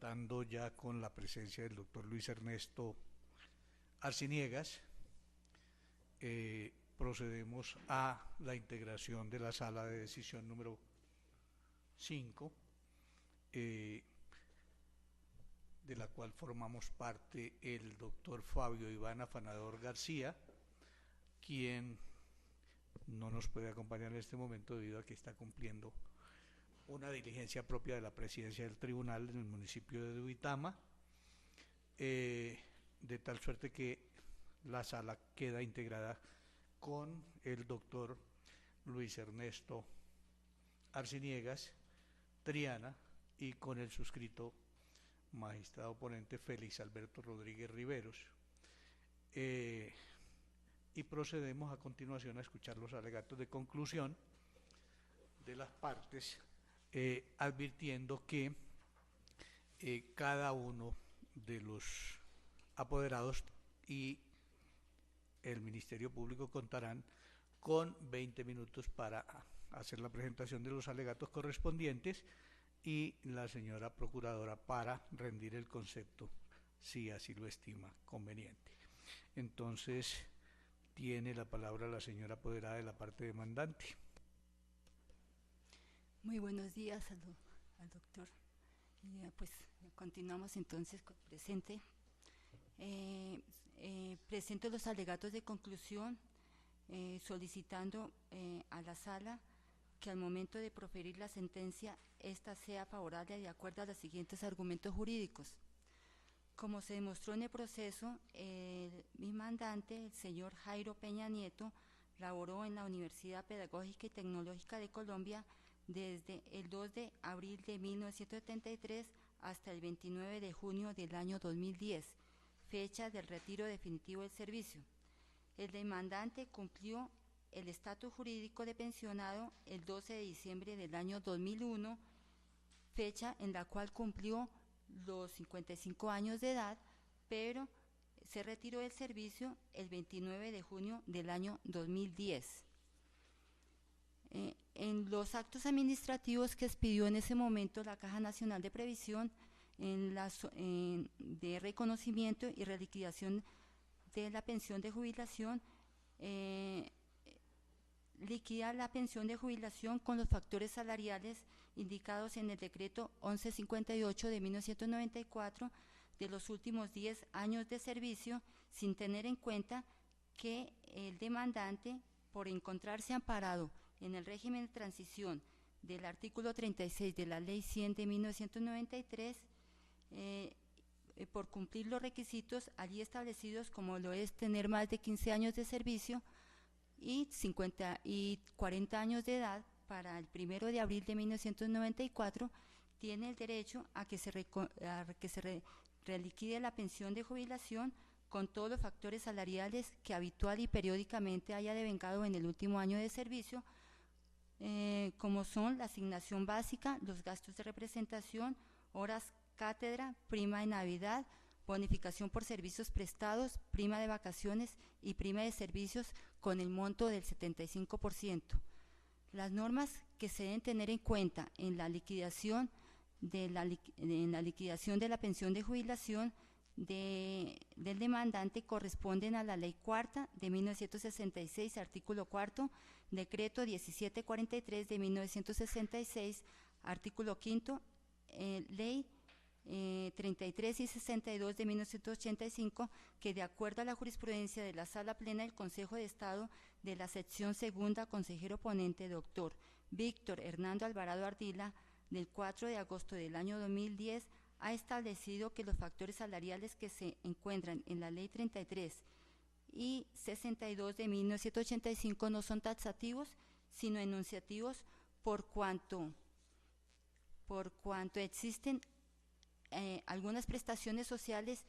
contando ya con la presencia del doctor Luis Ernesto Arciniegas, procedemos a la integración de la sala de decisión número 5, de la cual formamos parte el doctor Fabio Iván Afanador García, quien no nos puede acompañar en este momento debido a que está cumpliendo una diligencia propia de la presidencia del tribunal en el municipio de Duitama, de tal suerte que la sala queda integrada con el doctor Luis Ernesto Arciniegas Triana y con el suscrito magistrado ponente Félix Alberto Rodríguez Riveros. Y procedemos a continuación a escuchar los alegatos de conclusión de las partes, advirtiendo que cada uno de los apoderados y el Ministerio Público contarán con 20 minutos para hacer la presentación de los alegatos correspondientes y la señora procuradora para rendir el concepto si así lo estima conveniente. Entonces tiene la palabra la señora apoderada de la parte demandante. Muy buenos días al doctor. Pues continuamos entonces con el presente. Presento los alegatos de conclusión solicitando a la sala que al momento de proferir la sentencia, ésta sea favorable de acuerdo a los siguientes argumentos jurídicos. Como se demostró en el proceso, mi mandante, el señor Jairo Peña Nieto, laboró en la Universidad Pedagógica y Tecnológica de Colombia desde el 2 de abril de 1973 hasta el 29 de junio del año 2010, fecha del retiro definitivo del servicio. El demandante cumplió el estatus jurídico de pensionado el 12 de diciembre del año 2001, fecha en la cual cumplió los 55 años de edad, pero se retiró del servicio el 29 de junio del año 2010. En los actos administrativos que expidió en ese momento la Caja Nacional de Previsión de reconocimiento y reliquidación de la pensión de jubilación, liquida la pensión de jubilación con los factores salariales indicados en el decreto 1158 de 1994 de los últimos 10 años de servicio, sin tener en cuenta que el demandante, por encontrarse amparado en el régimen de transición del artículo 36 de la Ley 100 de 1993, por cumplir los requisitos allí establecidos, como lo es tener más de 15 años de servicio y 40 años de edad para el 1 de abril de 1994, tiene el derecho a que se reliquide la pensión de jubilación con todos los factores salariales que habitual y periódicamente haya devengado en el último año de servicio, como son la asignación básica, los gastos de representación, horas cátedra, prima de Navidad, bonificación por servicios prestados, prima de vacaciones y prima de servicios con el monto del 75%. Las normas que se deben tener en cuenta en la liquidación de la pensión de jubilación del demandante corresponden a la Ley Cuarta de 1966, artículo 4, Decreto 1743 de 1966, artículo 5, Ley 33 y 62 de 1985, que de acuerdo a la jurisprudencia de la Sala Plena del Consejo de Estado de la sección segunda, consejero ponente doctor Víctor Hernando Alvarado Ardila, del 4 de agosto del año 2010, ha establecido que los factores salariales que se encuentran en la Ley 33 y 62 de 1985 no son taxativos, sino enunciativos por cuanto existen algunas prestaciones sociales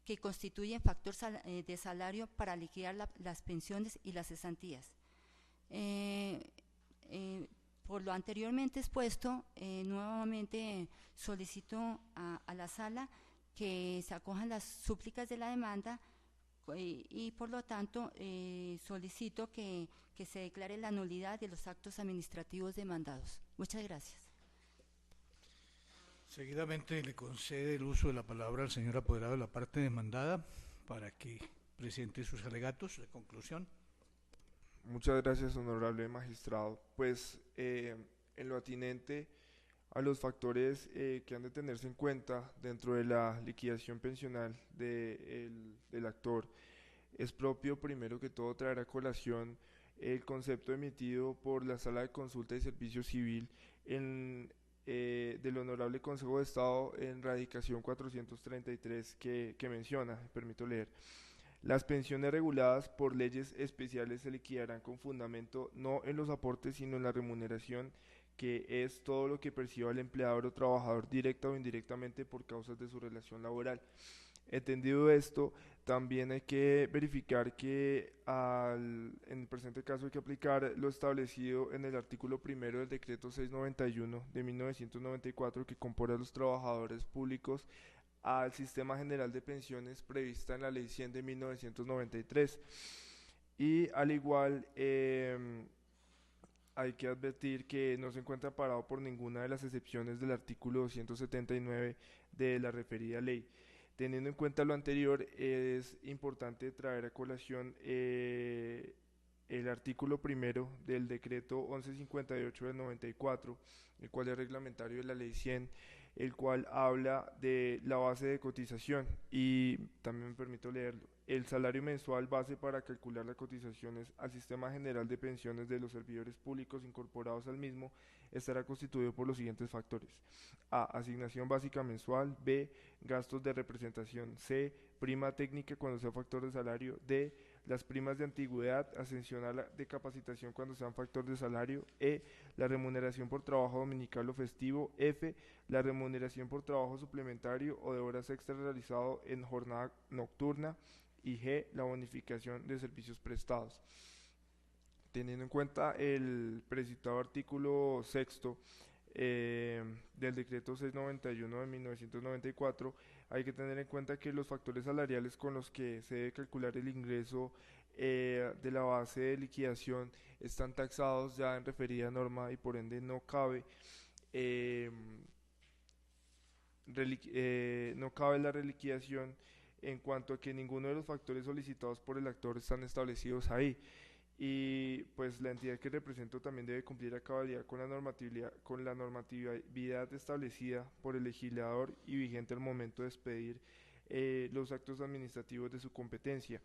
que constituyen factor de salario para liquidar las pensiones y las cesantías. Por lo anteriormente expuesto, nuevamente solicito a la sala que se acojan las súplicas de la demanda y por lo tanto solicito que se declare la nulidad de los actos administrativos demandados. Muchas gracias. Seguidamente le concede el uso de la palabra al señor apoderado de la parte demandada para que presente sus alegatos de conclusión. Muchas gracias, honorable magistrado. Pues en lo atinente a los factores que han de tenerse en cuenta dentro de la liquidación pensional del actor, es propio primero que todo traer a colación el concepto emitido por la Sala de Consulta y Servicio Civil del Honorable Consejo de Estado en radicación 433 que menciona, me permito leer. Las pensiones reguladas por leyes especiales se liquidarán con fundamento no en los aportes sino en la remuneración, que es todo lo que perciba el empleador o trabajador directa o indirectamente por causas de su relación laboral. Entendido esto, también hay que verificar que en el presente caso hay que aplicar lo establecido en el artículo primero del decreto 691 de 1994, que compone a los trabajadores públicos al Sistema General de Pensiones prevista en la Ley 100 de 1993. Y al igual hay que advertir que no se encuentra parado por ninguna de las excepciones del artículo 279 de la referida ley. Teniendo en cuenta lo anterior, es importante traer a colación el artículo primero del decreto 1158 del 94, el cual es reglamentario de la ley 100, el cual habla de la base de cotización, y también me permito leerlo. El salario mensual base para calcular las cotizaciones al Sistema General de Pensiones de los servidores públicos incorporados al mismo estará constituido por los siguientes factores: A. Asignación básica mensual. B. Gastos de representación. C. Prima técnica cuando sea factor de salario. D. Las primas de antigüedad, ascensional de capacitación cuando sean factor de salario. E. La remuneración por trabajo dominical o festivo. F. La remuneración por trabajo suplementario o de horas extras realizado en jornada nocturna. Y G. La bonificación de servicios prestados. Teniendo en cuenta el precitado artículo sexto del decreto 691 de 1994, hay que tener en cuenta que los factores salariales con los que se debe calcular el ingreso de la base de liquidación están taxados ya en referida norma, y por ende no cabe la reliquidación en cuanto a que ninguno de los factores solicitados por el actor están establecidos ahí. Y pues la entidad que represento también debe cumplir a cabalidad con la normatividad establecida por el legislador y vigente al momento de expedir los actos administrativos de su competencia.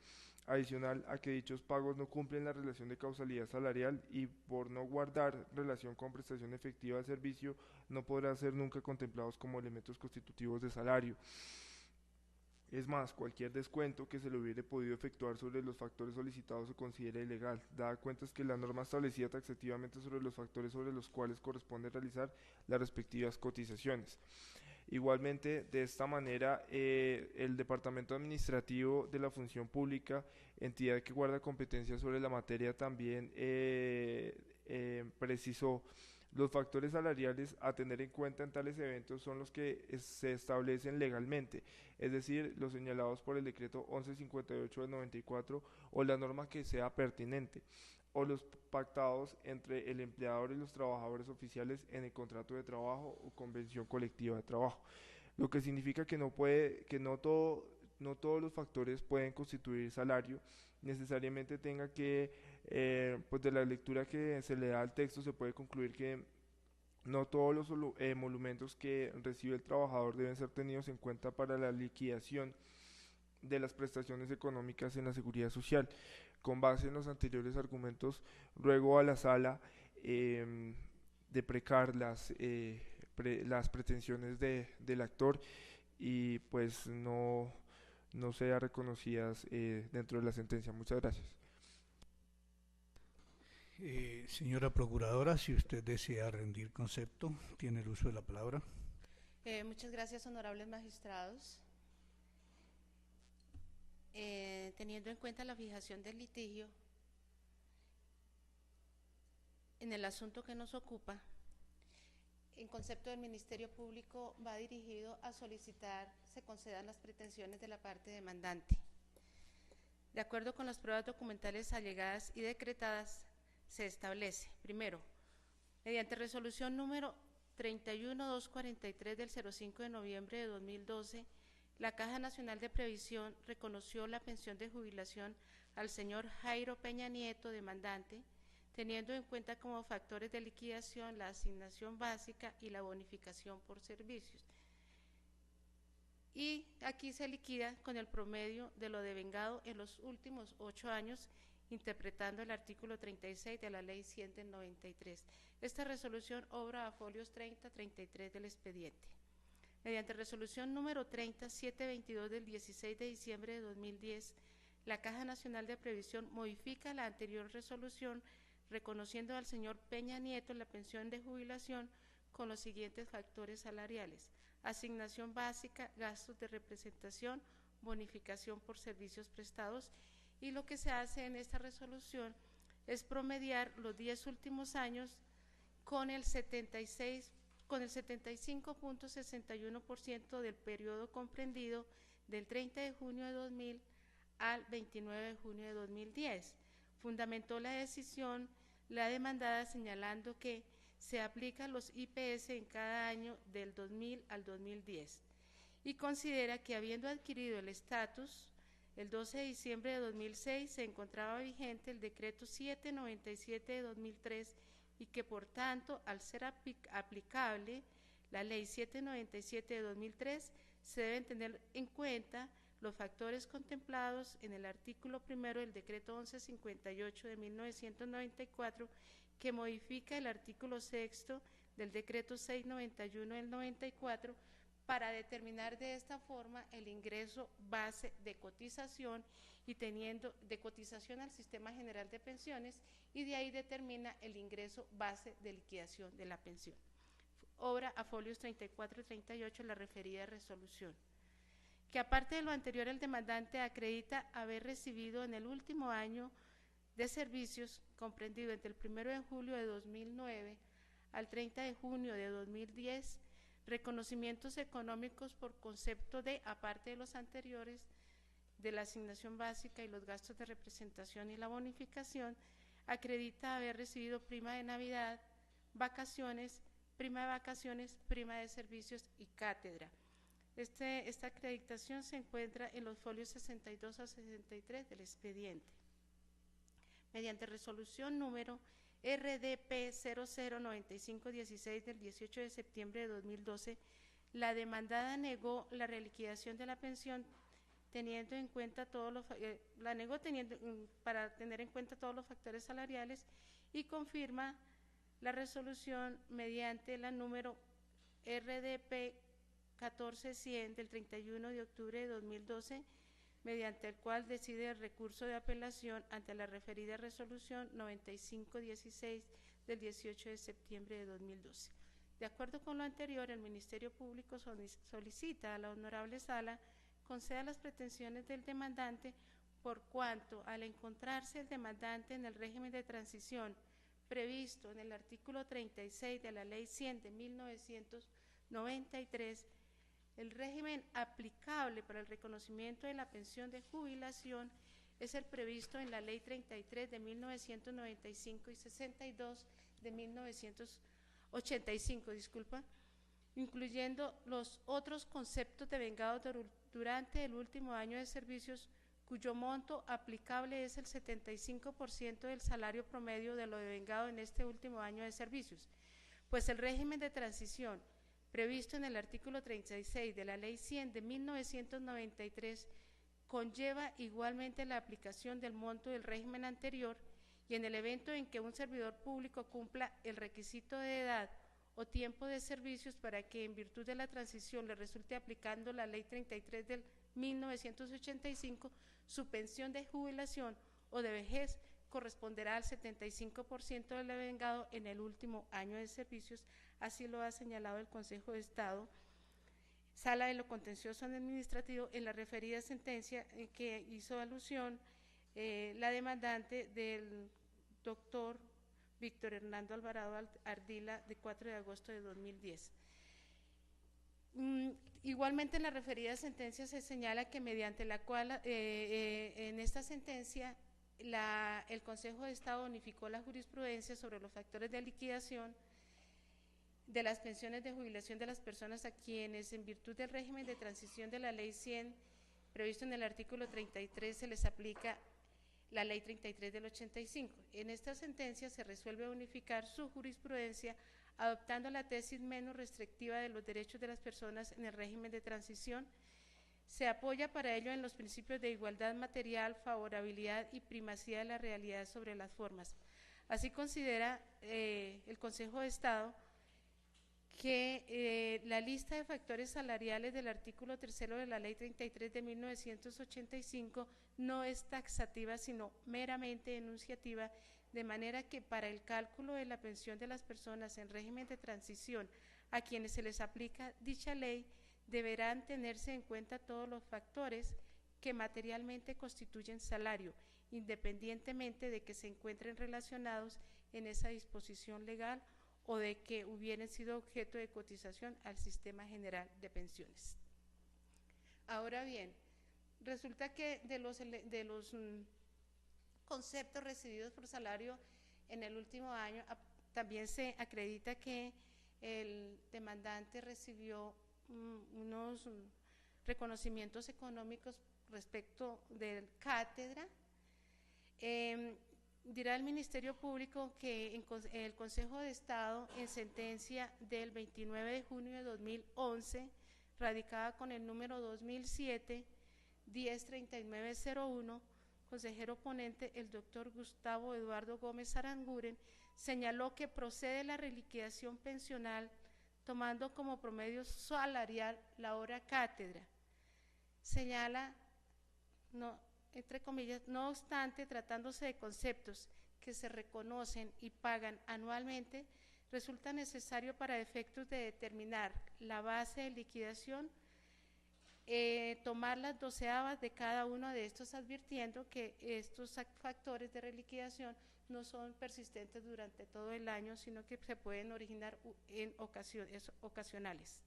Adicional a que dichos pagos no cumplen la relación de causalidad salarial, y por no guardar relación con prestación efectiva de servicio no podrán ser nunca contemplados como elementos constitutivos de salario. Es más, cualquier descuento que se le hubiere podido efectuar sobre los factores solicitados se considera ilegal, dada cuenta que la norma establecía taxativamente sobre los factores sobre los cuales corresponde realizar las respectivas cotizaciones. Igualmente, de esta manera, el Departamento Administrativo de la Función Pública, entidad que guarda competencia sobre la materia, también precisó: los factores salariales a tener en cuenta en tales eventos son los que se establecen legalmente, es decir, los señalados por el decreto 1158 del 94 o la norma que sea pertinente, o los pactados entre el empleador y los trabajadores oficiales en el contrato de trabajo o convención colectiva de trabajo, lo que significa que no todos los factores pueden constituir salario. Necesariamente tenga que, pues de la lectura que se le da al texto se puede concluir que no todos los emolumentos que recibe el trabajador deben ser tenidos en cuenta para la liquidación de las prestaciones económicas en la seguridad social. Con base en los anteriores argumentos, ruego a la sala deprecar las pretensiones del actor y pues no sean reconocidas dentro de la sentencia. Muchas gracias. Señora Procuradora, si usted desea rendir concepto, tiene el uso de la palabra. Muchas gracias, honorables magistrados. Teniendo en cuenta la fijación del litigio en el asunto que nos ocupa, en concepto del Ministerio Público va dirigido a solicitar se concedan las pretensiones de la parte demandante. De acuerdo con las pruebas documentales allegadas y decretadas, se establece, primero, mediante resolución número 31243 del 05 de noviembre de 2012, la Caja Nacional de Previsión reconoció la pensión de jubilación al señor Jairo Peña Nieto, demandante, teniendo en cuenta como factores de liquidación la asignación básica y la bonificación por servicios. Y aquí se liquida con el promedio de lo devengado en los últimos 8 años, interpretando el artículo 36 de la Ley 100 del 93. Esta resolución obra a folios 30-33 del expediente. Mediante resolución número 30722 del 16 de diciembre de 2010, la Caja Nacional de Previsión modifica la anterior resolución, reconociendo al señor Peña Nieto la pensión de jubilación con los siguientes factores salariales: asignación básica, gastos de representación, bonificación por servicios prestados, y lo que se hace en esta resolución es promediar los 10 últimos años con el 75.61% del periodo comprendido del 30 de junio de 2000 al 29 de junio de 2010. Fundamentó la decisión la demandada señalando que se aplican los IPS en cada año del 2000 al 2010 y considera que, habiendo adquirido el estatus el 12 de diciembre de 2006, se encontraba vigente el decreto 797 de 2003 y que, por tanto, al ser aplicable la ley 797 de 2003, se deben tener en cuenta los factores contemplados en el artículo primero del decreto 1158 de 1994, que modifica el artículo sexto del decreto 691 del 94, para determinar de esta forma el ingreso base de cotización y teniendo de cotización al Sistema General de Pensiones, y de ahí determina el ingreso base de liquidación de la pensión. Obra a folios 34 y 38 la referida resolución. Que aparte de lo anterior, el demandante acredita haber recibido en el último año de servicios comprendido entre el 1 de julio de 2009 al 30 de junio de 2010, reconocimientos económicos por concepto de, aparte de los anteriores, de la asignación básica y los gastos de representación y la bonificación, acredita haber recibido prima de Navidad, vacaciones, prima de servicios y cátedra. Esta acreditación se encuentra en los folios 62 a 63 del expediente. Mediante resolución número RDP 009516 del 18 de septiembre de 2012, la demandada negó la reliquidación de la pensión teniendo en cuenta para tener en cuenta todos los factores salariales, y confirma la resolución mediante la número RDP 14100 del 31 de octubre de 2012, mediante el cual decide el recurso de apelación ante la referida resolución 9516 del 18 de septiembre de 2012. De acuerdo con lo anterior, el Ministerio Público solicita a la Honorable Sala conceda las pretensiones del demandante, por cuanto, al encontrarse el demandante en el régimen de transición previsto en el artículo 36 de la Ley 100 de 1993, el régimen aplicable para el reconocimiento de la pensión de jubilación es el previsto en la Ley 33 de 1995 y 62 de 1985, incluyendo los otros conceptos devengados durante el último año de servicios, cuyo monto aplicable es el 75% del salario promedio de lo devengado en este último año de servicios, pues el régimen de transición previsto en el artículo 36 de la Ley 100 de 1993 conlleva igualmente la aplicación del monto del régimen anterior, y en el evento en que un servidor público cumpla el requisito de edad o tiempo de servicios para que, en virtud de la transición, le resulte aplicando la Ley 33 del 1985, su pensión de jubilación o de vejez corresponderá al 75% del devengado en el último año de servicios. Así lo ha señalado el Consejo de Estado, Sala de lo Contencioso Administrativo, en la referida sentencia en que hizo alusión la demandante del doctor Víctor Hernando Alvarado Ardila, de 4 de agosto de 2010. Igualmente, en la referida sentencia se señala que, mediante la cual en esta sentencia el Consejo de Estado unificó la jurisprudencia sobre los factores de liquidación, de las pensiones de jubilación de las personas a quienes, en virtud del régimen de transición de la Ley 100, previsto en el artículo 33, se les aplica la Ley 33 del 85. En esta sentencia se resuelve unificar su jurisprudencia adoptando la tesis menos restrictiva de los derechos de las personas en el régimen de transición. Se apoya para ello en los principios de igualdad material, favorabilidad y primacía de la realidad sobre las formas. Así considera el Consejo de Estado que la lista de factores salariales del artículo 3 de la Ley 33 de 1985 no es taxativa, sino meramente enunciativa, de manera que para el cálculo de la pensión de las personas en régimen de transición a quienes se les aplica dicha ley, deberán tenerse en cuenta todos los factores que materialmente constituyen salario, independientemente de que se encuentren relacionados en esa disposición legal o de que hubieran sido objeto de cotización al Sistema General de Pensiones. Ahora bien, resulta que de los conceptos recibidos por salario en el último año, también se acredita que el demandante recibió unos reconocimientos económicos respecto del cátedra. Dirá el Ministerio Público que el Consejo de Estado, en sentencia del 29 de junio de 2011, radicada con el número 2007-103901, consejero ponente, el doctor Gustavo Eduardo Gómez Aranguren, señaló que procede la reliquidación pensional tomando como promedio salarial la hora cátedra. Señala, entre comillas, no obstante, tratándose de conceptos que se reconocen y pagan anualmente, resulta necesario para efectos de determinar la base de liquidación, tomar las doceavas de cada uno de estos, advirtiendo que estos factores de reliquidación no son persistentes durante todo el año, sino que se pueden originar en ocasiones ocasionales.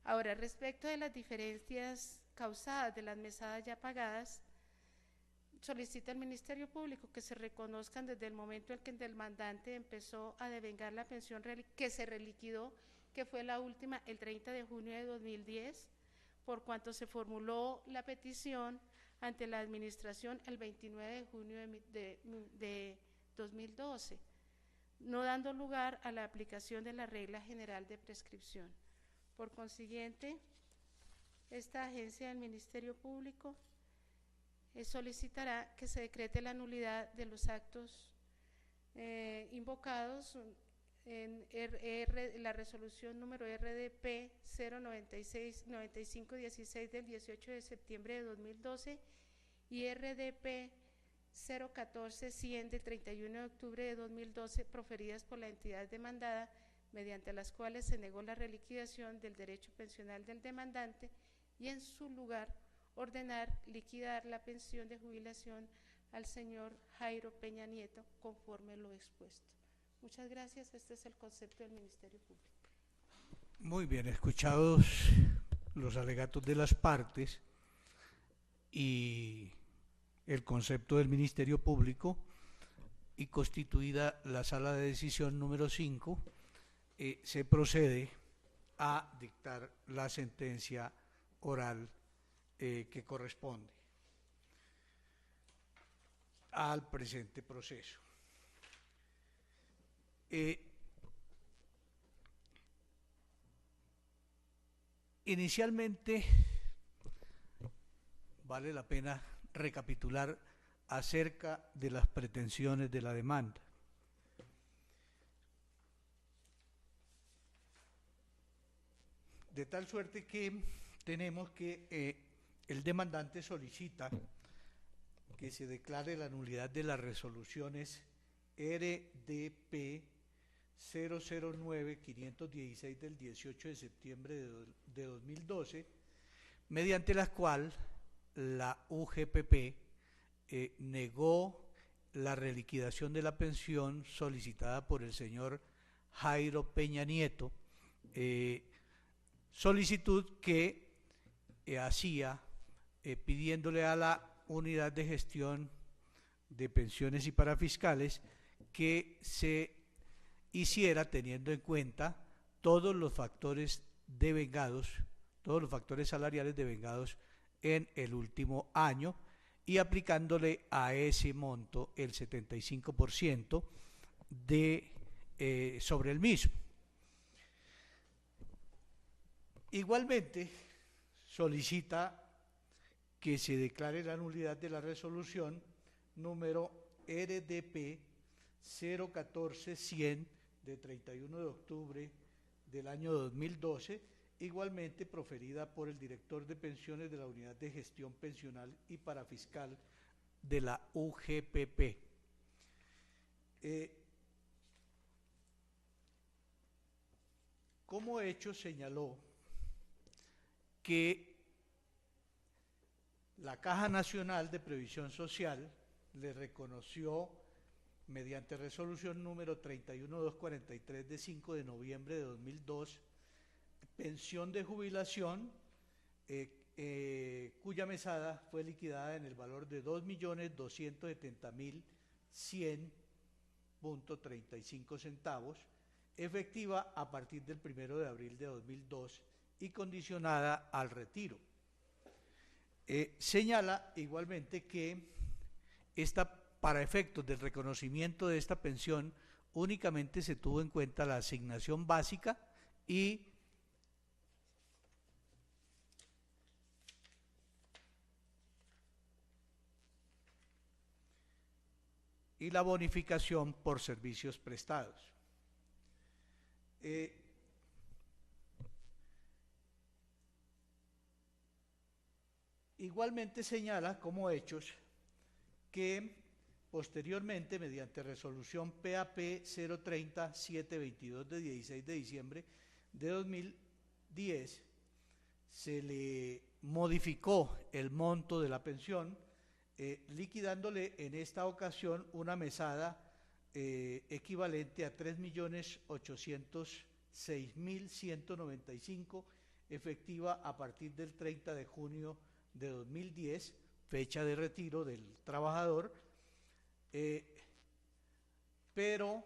Ahora, respecto de las diferencias causadas de las mesadas ya pagadas, solicita el Ministerio Público que se reconozcan desde el momento en que el demandante empezó a devengar la pensión que se reliquidó, que fue la última el 30 de junio de 2010, por cuanto se formuló la petición ante la Administración el 29 de junio de 2012, no dando lugar a la aplicación de la Regla General de Prescripción. Por consiguiente, esta agencia del Ministerio Público solicitará que se decrete la nulidad de los actos invocados en la resolución número RDP 096-9516 del 18 de septiembre de 2012 y RDP 014-100 del 31 de octubre de 2012, proferidas por la entidad demandada, mediante las cuales se negó la reliquidación del derecho pensional del demandante y en su lugar ordenar liquidar la pensión de jubilación al señor Jairo Peña Nieto, conforme lo expuesto. Muchas gracias. Este es el concepto del Ministerio Público. Muy bien, escuchados los alegatos de las partes y el concepto del Ministerio Público y constituida la sala de decisión número 5, se procede a dictar la sentencia oral que corresponde al presente proceso. Inicialmente, vale la pena recapitular acerca de las pretensiones de la demanda. De tal suerte que tenemos que el demandante solicita que se declare la nulidad de las resoluciones RDP 009-516 del 18 de septiembre de 2012, mediante la cual la UGPP negó la reliquidación de la pensión solicitada por el señor Jairo Peña Nieto, solicitud que hacía pidiéndole a la Unidad de Gestión de Pensiones y Parafiscales que se hiciera teniendo en cuenta todos los factores devengados, todos los factores salariales devengados en el último año y aplicándole a ese monto el 75% sobre el mismo. Igualmente, solicita que se declare la nulidad de la resolución número RDP 014-100 de 31 de octubre del año 2012, igualmente proferida por el director de pensiones de la Unidad de Gestión Pensional y Parafiscal de la UGPP. Como hecho señaló que la Caja Nacional de Previsión Social le reconoció mediante resolución número 31243 de 5 de noviembre de 2002 pensión de jubilación cuya mesada fue liquidada en el valor de 2.270.100.35 centavos, efectiva a partir del 1 de abril de 2002 y condicionada al retiro. Señala igualmente que para efectos del reconocimiento de esta pensión únicamente se tuvo en cuenta la asignación básica y la bonificación por servicios prestados. Igualmente señala como hechos que posteriormente, mediante resolución PAP 030-722 de 16 de diciembre de 2010, se le modificó el monto de la pensión, liquidándole en esta ocasión una mesada equivalente a 3.806.195, efectiva a partir del 30 de junio de 2010, fecha de retiro del trabajador, pero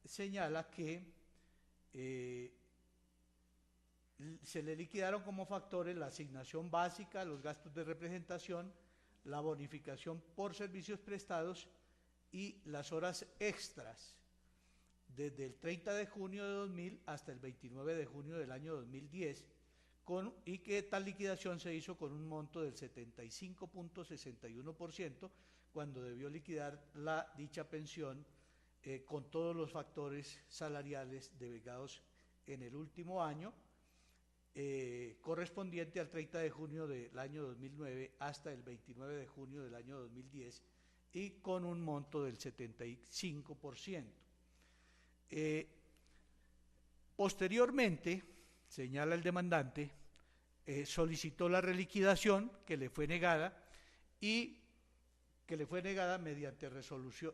señala que se le liquidaron como factores la asignación básica, los gastos de representación, la bonificación por servicios prestados y las horas extras desde el 30 de junio de 2000 hasta el 29 de junio del año 2010, y que tal liquidación se hizo con un monto del 75.61% cuando debió liquidar dicha pensión con todos los factores salariales devengados en el último año, correspondiente al 30 de junio del año 2009 hasta el 29 de junio del año 2010 y con un monto del 75%. Posteriormente, señala el demandante, solicitó la reliquidación que le fue negada y que le fue negada mediante resolución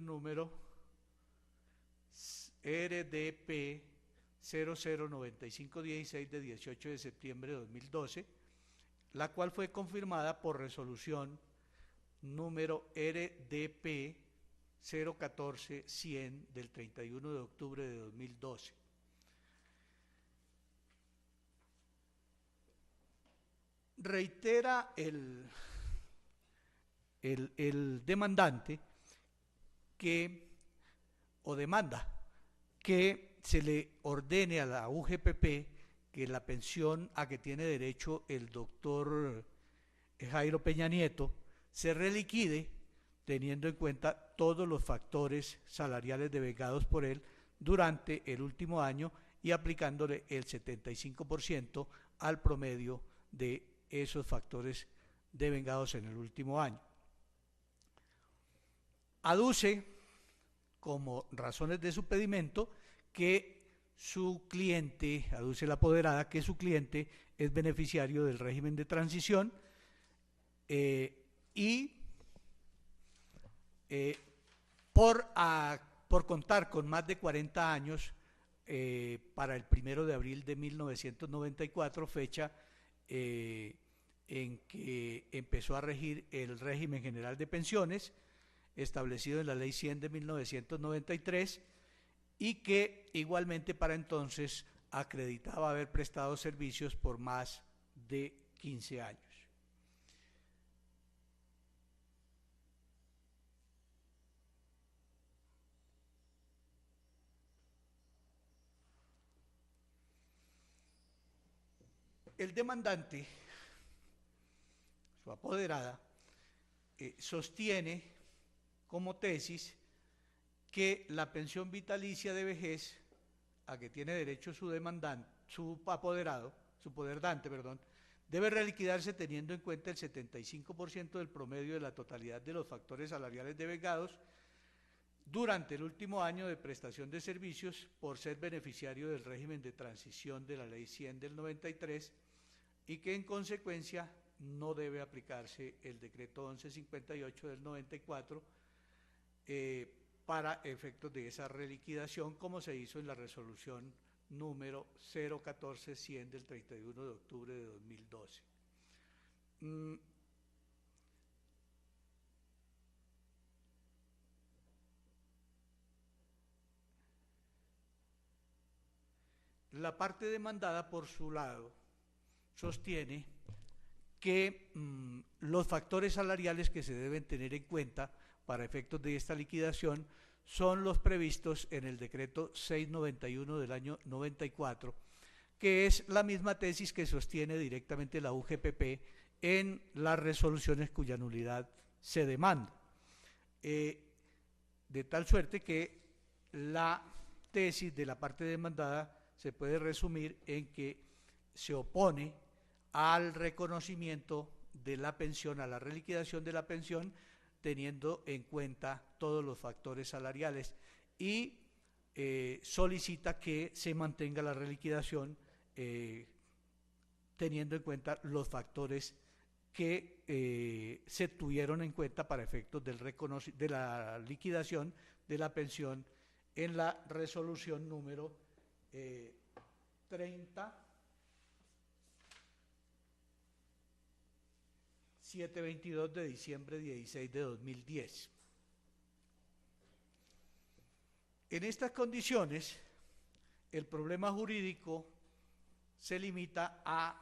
número RDP 009516 de 18 de septiembre de 2012, la cual fue confirmada por resolución número RDP 014-100 del 31 de octubre de 2012. Reitera el demandante demanda que se le ordene a la UGPP que la pensión a que tiene derecho el doctor Jairo Peña Nieto se reliquide teniendo en cuenta todos los factores salariales devengados por él durante el último año y aplicándole el 75% al promedio de esos factores devengados en el último año. Aduce como razones de su pedimento que su cliente, aduce la apoderada, que su cliente es beneficiario del régimen de transición y por contar con más de 40 años para el 1 de abril de 1994, fecha en que empezó a regir el régimen general de pensiones establecido en la Ley 100 de 1993 y que igualmente para entonces acreditaba haber prestado servicios por más de 15 años. El demandante, su apoderada, sostiene como tesis que la pensión vitalicia de vejez a que tiene derecho su demandante, su poderdante, debe reliquidarse teniendo en cuenta el 75% del promedio de la totalidad de los factores salariales devengados durante el último año de prestación de servicios por ser beneficiario del régimen de transición de la Ley 100 del 93 y que en consecuencia no debe aplicarse el decreto 1158 del 94 para efectos de esa reliquidación, como se hizo en la resolución número 014-100 del 31 de octubre de 2012. La parte demandada, por su lado, sostiene que los factores salariales que se deben tener en cuenta para efectos de esta liquidación son los previstos en el decreto 691 del año 94, que es la misma tesis que sostiene directamente la UGPP en las resoluciones cuya nulidad se demanda. De tal suerte que la tesis de la parte demandada se puede resumir en que se opone al reconocimiento de la pensión, a la reliquidación de la pensión, teniendo en cuenta todos los factores salariales y solicita que se mantenga la reliquidación teniendo en cuenta los factores que se tuvieron en cuenta para efectos de la liquidación de la pensión en la resolución número 722 de diciembre 16 de 2010. En estas condiciones, el problema jurídico se limita a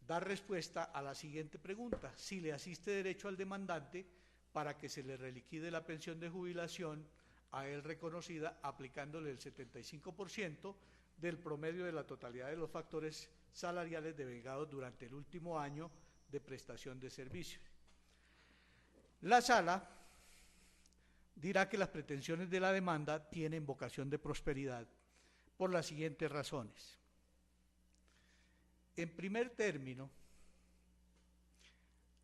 dar respuesta a la siguiente pregunta: si le asiste derecho al demandante para que se le reliquide la pensión de jubilación a él reconocida aplicándole el 75% del promedio de la totalidad de los factores salariales devengados durante el último año de prestación de servicios. La Sala dirá que las pretensiones de la demanda tienen vocación de prosperidad por las siguientes razones. En primer término,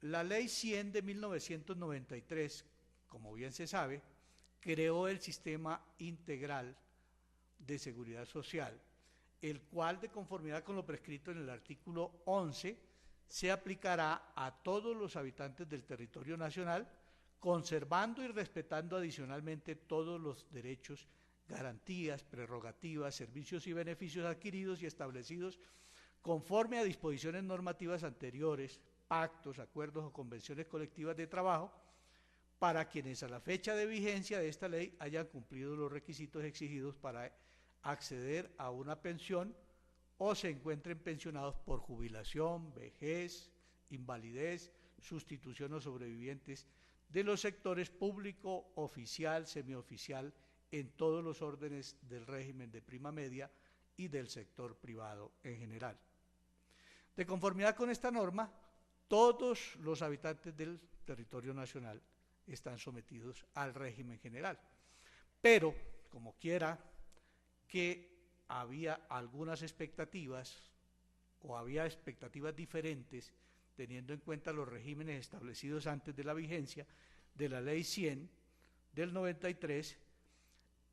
la Ley 100 de 1993, como bien se sabe, creó el Sistema Integral de Seguridad Social, el cual, de conformidad con lo prescrito en el artículo 11, se aplicará a todos los habitantes del territorio nacional, conservando y respetando adicionalmente todos los derechos, garantías, prerrogativas, servicios y beneficios adquiridos y establecidos conforme a disposiciones normativas anteriores, pactos, acuerdos o convenciones colectivas de trabajo, para quienes a la fecha de vigencia de esta ley hayan cumplido los requisitos exigidos para acceder a una pensión o se encuentren pensionados por jubilación, vejez, invalidez, sustitución o sobrevivientes de los sectores público, oficial, semioficial, en todos los órdenes del régimen de prima media y del sector privado en general. De conformidad con esta norma, todos los habitantes del territorio nacional están sometidos al régimen general. Pero, como quiera que había algunas expectativas o había expectativas diferentes teniendo en cuenta los regímenes establecidos antes de la vigencia de la Ley 100 del 93,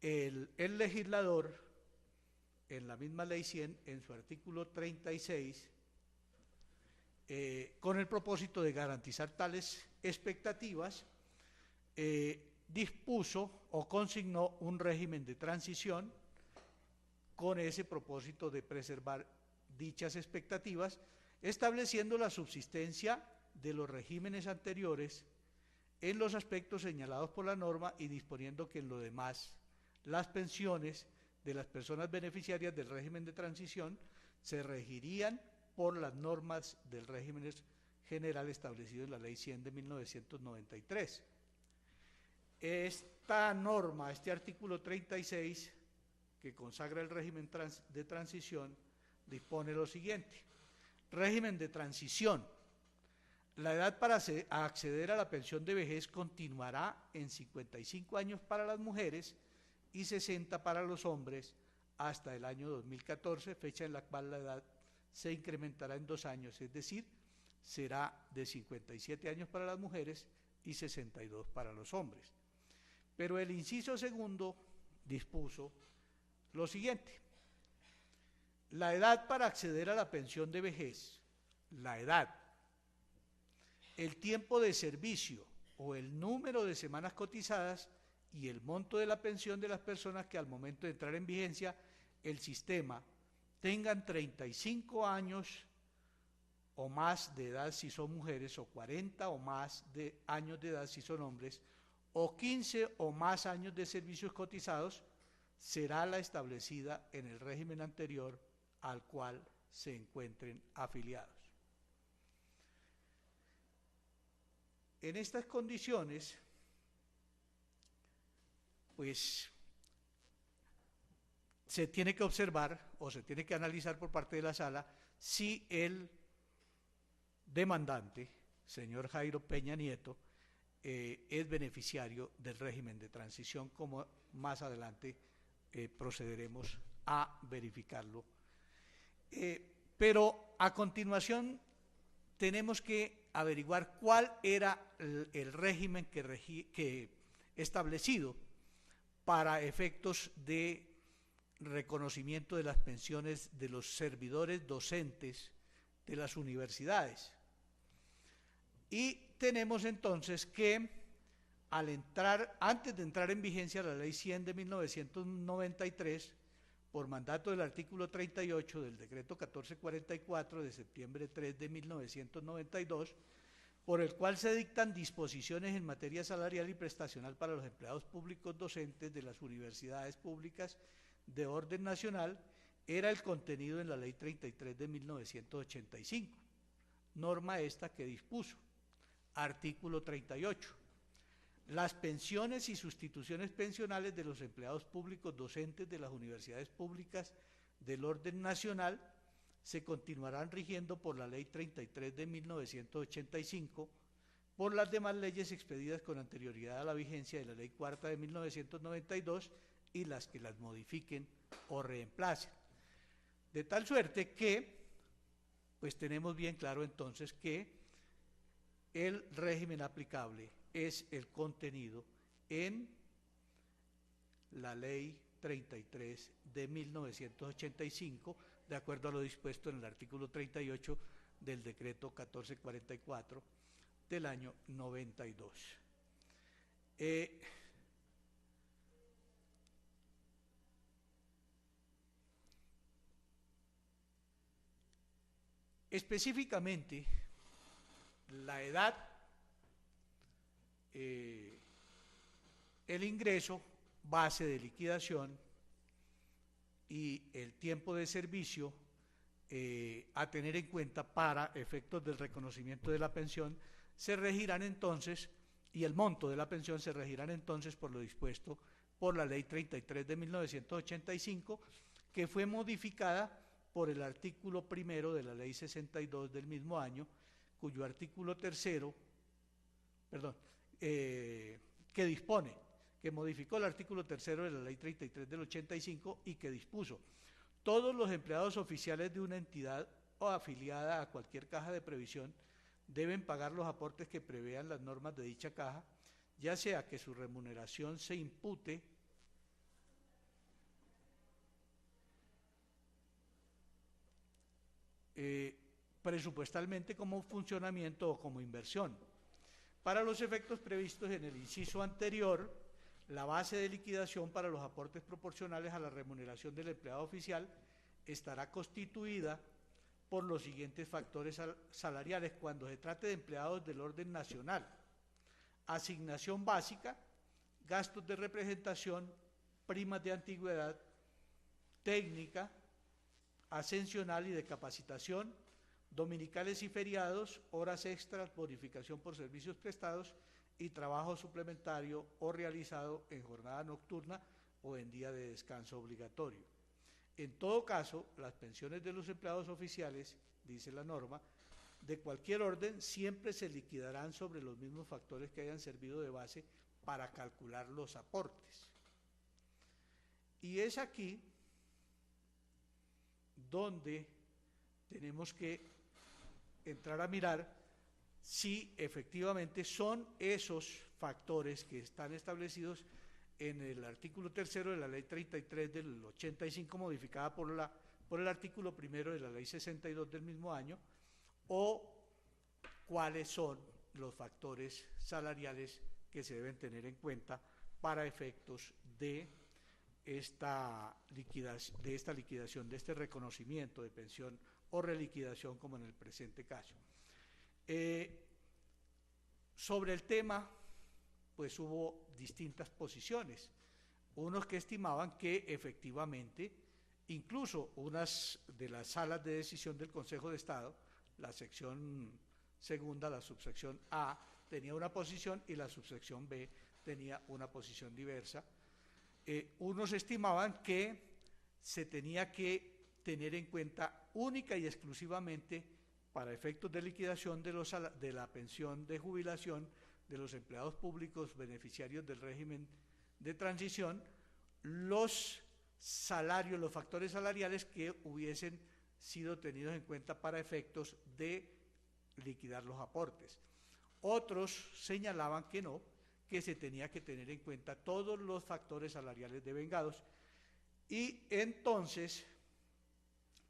el legislador en la misma Ley 100, en su artículo 36, con el propósito de garantizar tales expectativas, dispuso o consignó un régimen de transición con ese propósito de preservar dichas expectativas, estableciendo la subsistencia de los regímenes anteriores en los aspectos señalados por la norma y disponiendo que en lo demás las pensiones de las personas beneficiarias del régimen de transición se regirían por las normas del régimen general establecido en la Ley 100 de 1993. Esta norma, este artículo 36, que consagra el régimen de transición, dispone lo siguiente. Régimen de transición. La edad para acceder a la pensión de vejez continuará en 55 años para las mujeres y 60 para los hombres hasta el año 2014, fecha en la cual la edad se incrementará en 2 años, es decir, será de 57 años para las mujeres y 62 para los hombres. Pero el inciso segundo dispuso lo siguiente. La edad para acceder a la pensión de vejez, la edad, el tiempo de servicio o el número de semanas cotizadas y el monto de la pensión de las personas que al momento de entrar en vigencia el sistema tengan 35 años o más de edad si son mujeres, o 40 o más de años de edad si son hombres, o 15 o más años de servicios cotizados, será la establecida en el régimen anterior al cual se encuentren afiliados. En estas condiciones, pues, se tiene que observar o se tiene que analizar por parte de la sala si el demandante, señor Jairo Peña Nieto, es beneficiario del régimen de transición, como más adelante procederemos a verificarlo. Pero a continuación tenemos que averiguar cuál era el régimen que establecido para efectos de reconocimiento de las pensiones de los servidores docentes de las universidades. Y tenemos entonces que antes de entrar en vigencia la Ley 100 de 1993, por mandato del artículo 38 del decreto 1444 de septiembre 3 de 1992, por el cual se dictan disposiciones en materia salarial y prestacional para los empleados públicos docentes de las universidades públicas de orden nacional, era el contenido en la Ley 33 de 1985, norma esta que dispuso, artículo 38. Las pensiones y sustituciones pensionales de los empleados públicos docentes de las universidades públicas del orden nacional se continuarán rigiendo por la Ley 33 de 1985, por las demás leyes expedidas con anterioridad a la vigencia de la Ley 4 de 1992 y las que las modifiquen o reemplacen. De tal suerte que, pues tenemos bien claro entonces que el régimen aplicable es el contenido en la Ley 33 de 1985, de acuerdo a lo dispuesto en el artículo 38 del decreto 1444 del año 92. Específicamente, la edad, el ingreso, base de liquidación y el tiempo de servicio a tener en cuenta para efectos del reconocimiento de la pensión se regirán entonces, y el monto de la pensión se regirán entonces por lo dispuesto por la Ley 33 de 1985, que fue modificada por el artículo primero de la Ley 62 del mismo año, cuyo artículo tercero, que dispone, que modificó el artículo tercero de la Ley 33 del 85 y que dispuso: todos los empleados oficiales de una entidad o afiliada a cualquier caja de previsión deben pagar los aportes que prevean las normas de dicha caja, ya sea que su remuneración se impute presupuestalmente como funcionamiento o como inversión. Para los efectos previstos en el inciso anterior, la base de liquidación para los aportes proporcionales a la remuneración del empleado oficial estará constituida por los siguientes factores salariales cuando se trate de empleados del orden nacional: asignación básica, gastos de representación, primas de antigüedad, técnica, ascensional y de capacitación, dominicales y feriados, horas extras, bonificación por servicios prestados y trabajo suplementario o realizado en jornada nocturna o en día de descanso obligatorio. En todo caso, las pensiones de los empleados oficiales, dice la norma, de cualquier orden siempre se liquidarán sobre los mismos factores que hayan servido de base para calcular los aportes. Y es aquí donde tenemos que entrar a mirar si efectivamente son esos factores que están establecidos en el artículo 3 de la ley 33 del 85, modificada por el artículo 1 de la ley 62 del mismo año, o cuáles son los factores salariales que se deben tener en cuenta para efectos de esta liquidación, de este reconocimiento de pensión o reliquidación, como en el presente caso. Sobre el tema, pues hubo distintas posiciones. Unos que estimaban que efectivamente, incluso unas de las salas de decisión del Consejo de Estado, la sección segunda, la subsección A, tenía una posición y la subsección B tenía una posición diversa. Unos estimaban que se tenía que tener en cuenta única y exclusivamente para efectos de liquidación de la pensión de jubilación de los empleados públicos beneficiarios del régimen de transición, los salarios, los factores salariales que hubiesen sido tenidos en cuenta para efectos de liquidar los aportes. Otros señalaban que no, que se tenía que tener en cuenta todos los factores salariales devengados, y entonces,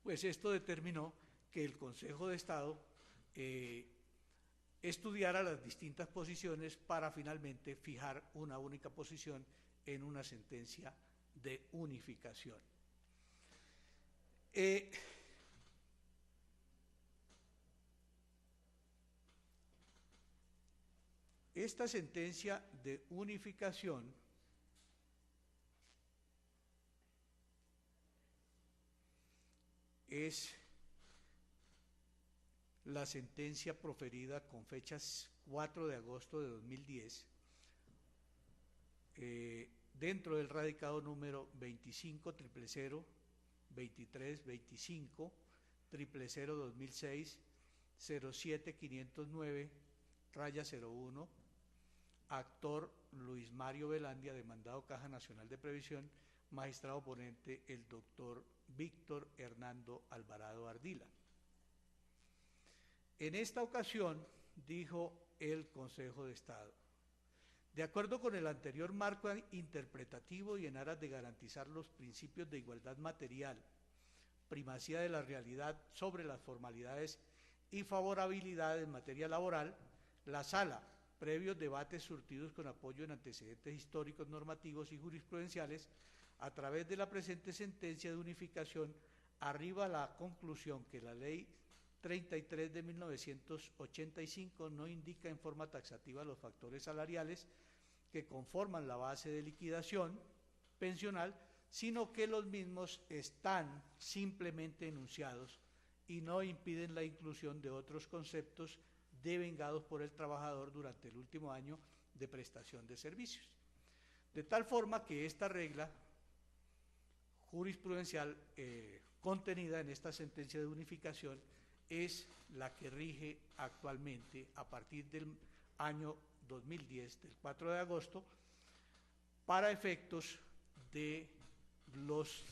pues esto determinó que el Consejo de Estado estudiara las distintas posiciones para finalmente fijar una única posición en una sentencia de unificación. Esta sentencia de unificación es la sentencia proferida con fechas 4 de agosto de 2010 dentro del radicado número 25.000.000, 2325, 0002006, 07509-01, actor Luis Mario Velandia, demandado Caja Nacional de Previsión, magistrado ponente el doctor Víctor Hernando Alvarado Ardila. En esta ocasión, dijo el Consejo de Estado: de acuerdo con el anterior marco interpretativo y en aras de garantizar los principios de igualdad material, primacía de la realidad sobre las formalidades y favorabilidad en materia laboral, la Sala, previos debates surtidos con apoyo en antecedentes históricos, normativos y jurisprudenciales, a través de la presente sentencia de unificación, arriba a la conclusión que la Ley 33 de 1985 no indica en forma taxativa los factores salariales que conforman la base de liquidación pensional, sino que los mismos están simplemente enunciados y no impiden la inclusión de otros conceptos devengados por el trabajador durante el último año de prestación de servicios. De tal forma que esta regla jurisprudencial contenida en esta sentencia de unificación es la que rige actualmente a partir del año 2010, del 4 de agosto, para efectos de los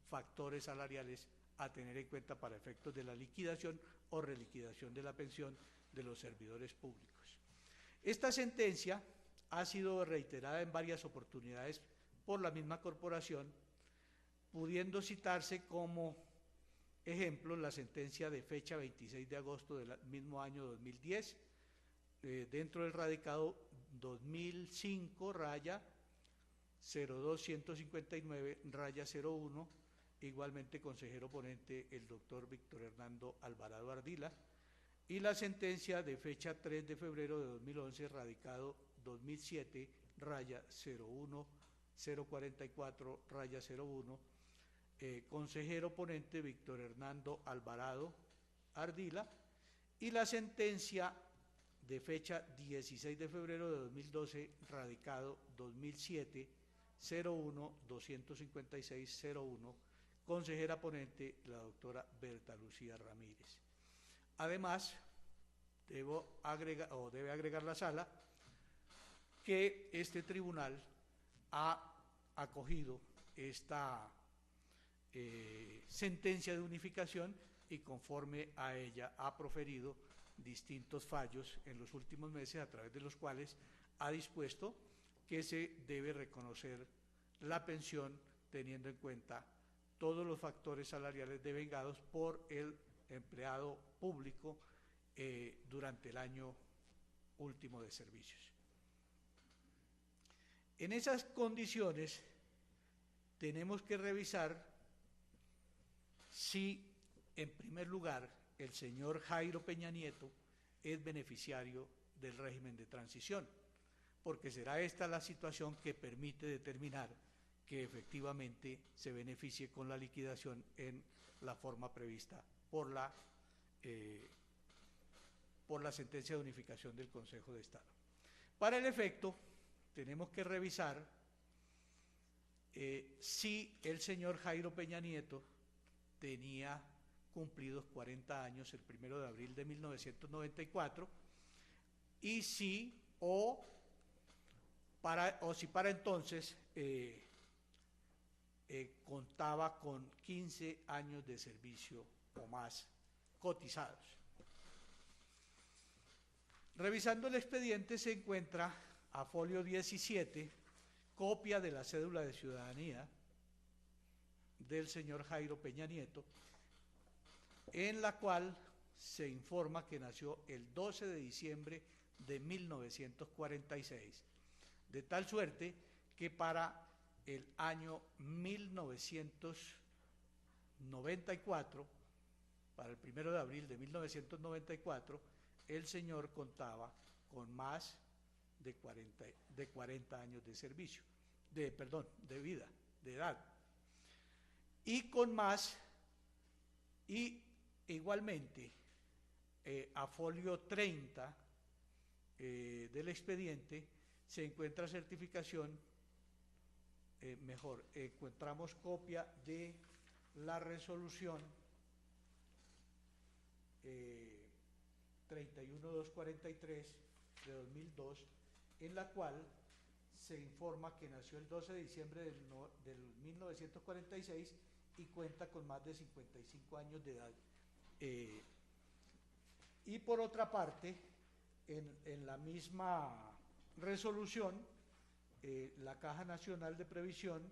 factores salariales a tener en cuenta para efectos de la liquidación o reliquidación de la pensión de los servidores públicos. Esta sentencia ha sido reiterada en varias oportunidades por la misma corporación, pudiendo citarse como ejemplo la sentencia de fecha 26 de agosto del mismo año 2010, dentro del radicado 2005 raya 02159 raya 01, igualmente consejero ponente el doctor Víctor Hernando Alvarado Ardila, y la sentencia de fecha 3 de febrero de 2011 radicado 2007 raya 01044 raya 01, consejero ponente Víctor Hernando Alvarado Ardila, y la sentencia de fecha 16 de febrero de 2012 radicado 2007 01-256-01, consejera ponente la doctora Berta Lucía Ramírez. Además, debe agregar la sala que este tribunal ha acogido esta sentencia de unificación y conforme a ella ha proferido distintos fallos en los últimos meses, a través de los cuales ha dispuesto que se debe reconocer la pensión teniendo en cuenta todos los factores salariales devengados por el empleado público durante el año último de servicios. En esas condiciones tenemos que revisar si, en primer lugar, el señor Jairo Peña Nieto es beneficiario del régimen de transición, porque será esta la situación que permite determinar que efectivamente se beneficie con la liquidación en la forma prevista por la sentencia de unificación del Consejo de Estado. Para el efecto, tenemos que revisar si el señor Jairo Peña Nieto tenía cumplidos 40 años el 1 de abril de 1994 y si para entonces contaba con 15 años de servicio o más cotizados. Revisando el expediente se encuentra a folio 17 copia de la cédula de ciudadanía del señor Jairo Peña Nieto, en la cual se informa que nació el 12 de diciembre de 1946, de tal suerte que para el año 1994, para el 1 de abril de 1994, el señor contaba con más de 40 años de servicio, de vida, de edad, y con más, y igualmente a folio 30 del expediente se encuentra certificación, encontramos copia de la resolución 31243 de 2002, en la cual se informa que nació el 12 de diciembre del 1946 y cuenta con más de 55 años de edad. Y por otra parte, en la misma resolución, la Caja Nacional de Previsión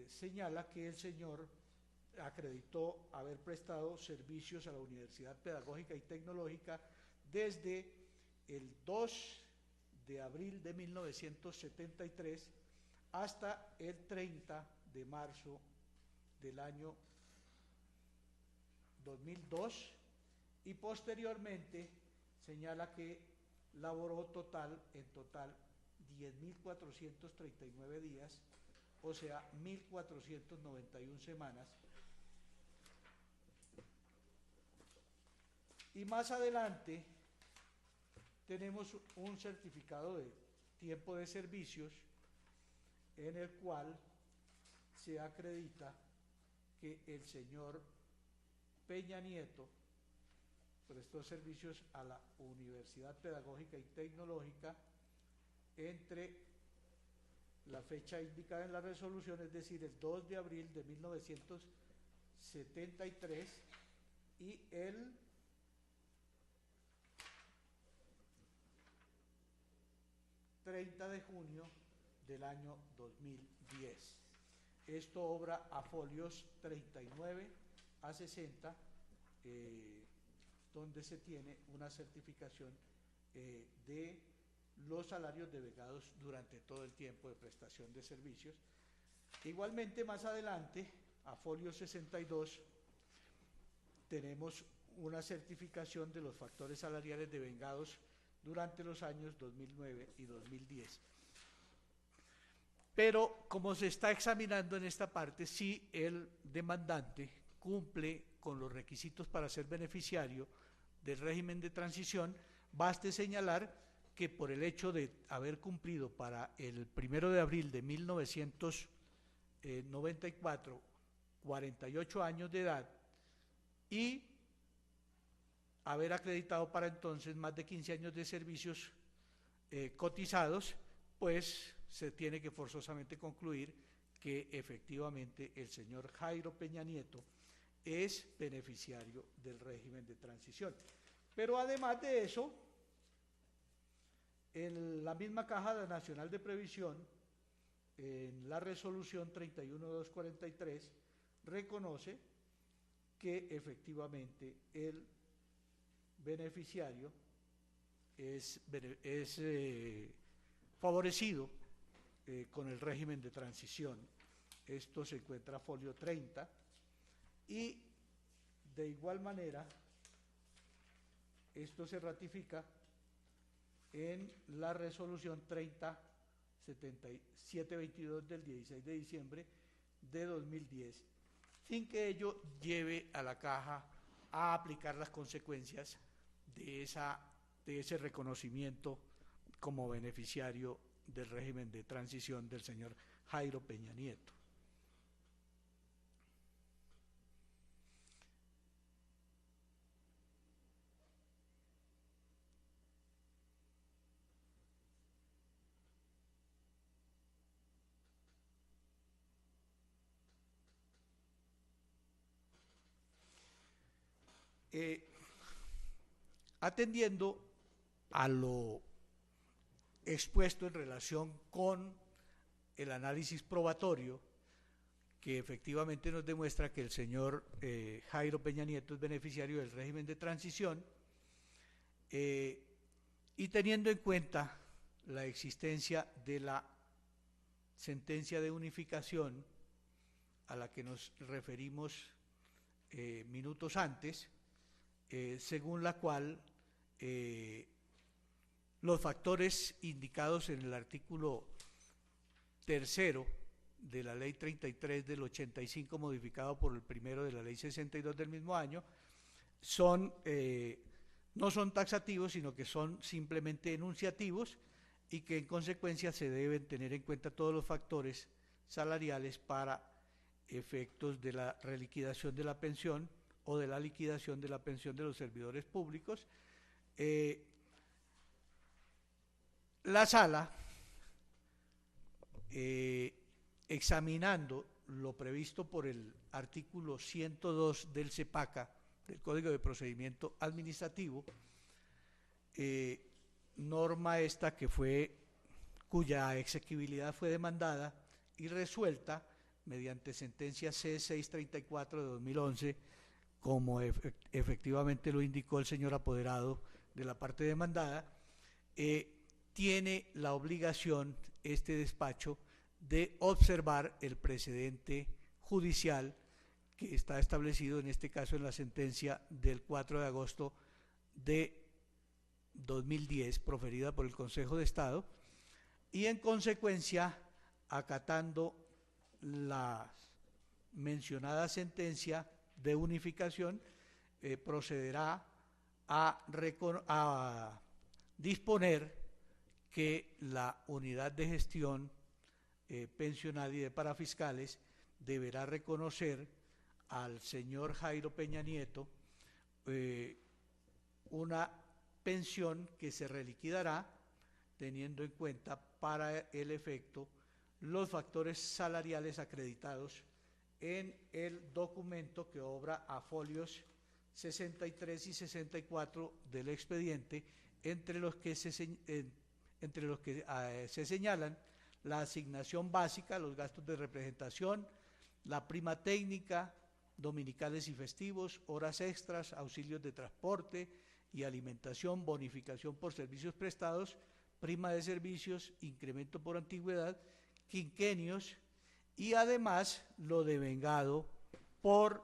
señala que el señor acreditó haber prestado servicios a la Universidad Pedagógica y Tecnológica desde el 2 de abril de 1973 hasta el 30 de marzo del año 2002 y posteriormente señala que laboró en total 10.439 días, o sea, 1.491 semanas. Y más adelante tenemos un certificado de tiempo de servicios en el cual se acredita que el señor Peña Nieto prestó servicios a la Universidad Pedagógica y Tecnológica entre la fecha indicada en la resolución, es decir, el 2 de abril de 1973 y el 30 de junio del año 2010. Esto obra a folios 39 a 60, donde se tiene una certificación de los salarios devengados durante todo el tiempo de prestación de servicios. Igualmente, más adelante, a folio 62, tenemos una certificación de los factores salariales devengados durante los años 2009 y 2010. Pero, como se está examinando en esta parte, si el demandante cumple con los requisitos para ser beneficiario del régimen de transición, baste señalar que por el hecho de haber cumplido para el 1 de abril de 1994 48 años de edad y haber acreditado para entonces más de 15 años de servicios cotizados, pues se tiene que forzosamente concluir que efectivamente el señor Jairo Peña Nieto es beneficiario del régimen de transición. Pero además de eso, en la misma Caja Nacional de Previsión, en la resolución 31243, reconoce que efectivamente el beneficiario es favorecido con el régimen de transición. Esto se encuentra folio 30 y de igual manera esto se ratifica en la resolución 307722 del 16 de diciembre de 2010, sin que ello lleve a la Caja a aplicar las consecuencias de ese reconocimiento como beneficiario del régimen de transición del señor Jairo Peña Nieto. Atendiendo a lo expuesto en relación con el análisis probatorio, que efectivamente nos demuestra que el señor Jairo Peña Nieto es beneficiario del régimen de transición, y teniendo en cuenta la existencia de la sentencia de unificación a la que nos referimos minutos antes, según la cual los factores indicados en el artículo 3 de la ley 33 del 85, modificado por el primero de la ley 62 del mismo año, no son taxativos, sino que son simplemente enunciativos y que en consecuencia se deben tener en cuenta todos los factores salariales para efectos de la reliquidación de la pensión o de la liquidación de la pensión de los servidores públicos. La sala, examinando lo previsto por el artículo 102 del CEPACA, del Código de Procedimiento Administrativo, norma esta cuya exequibilidad fue demandada y resuelta mediante sentencia C634 de 2011, como efectivamente lo indicó el señor apoderado de la parte demandada, tiene la obligación este despacho de observar el precedente judicial que está establecido en este caso en la sentencia del 4 de agosto de 2010 proferida por el Consejo de Estado, y en consecuencia, acatando la mencionada sentencia de unificación, procederá a disponer que la unidad de gestión pensional y de parafiscales deberá reconocer al señor Jairo Peña Nieto una pensión que se reliquidará teniendo en cuenta para el efecto los factores salariales acreditados en el documento que obra a folios 63 y 64 del expediente, entre los que se señalan la asignación básica, los gastos de representación, la prima técnica, dominicales y festivos, horas extras, auxilios de transporte, y alimentación, bonificación por servicios prestados, prima de servicios, incremento por antigüedad, quinquenios y además lo devengado por